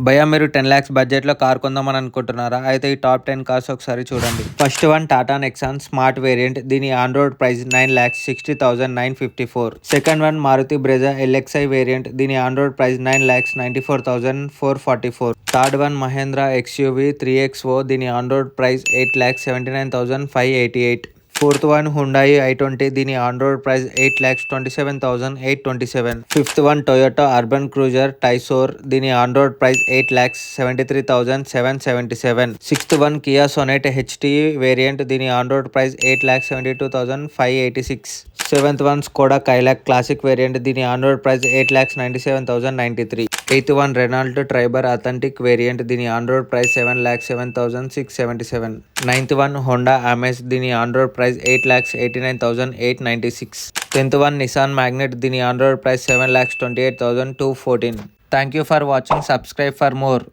భయ్యా మీరు 10 lakhs బడ్జెట్లో కార్ కొందామని అనుకుంటున్నారా? అయితే ఈ టాప్ 10 కార్స్ ఒకసారి చూడండి. First one Tata Nexon smart variant. దీని on road price 9,60,954. Second one Maruti Brezza LXI variant. దీని on road price 9,94,444. Third one Mahindra XUV 3XO. దీని on road price 8,79,588. Fourth one Hyundai i20. దీని on road price 8,27,827. Fifth one Toyota Urban Cruiser Taisor. దీని on road price 8,73,777. Sixth one Kia Sonet HT variant. దీని on road price 8,72,586. Seventh one Skoda Kylaq classic variant. దీని on road price 8,97,093. Eighth one Renault Triber Authentic variant. దీని on road price 7,07,677. Ninth one Honda Amaze. దీని on road price 8,89,896. Tenth one Nissan Magnite. దీని on road price 7,28,214. Thank you for watching. Subscribe for more.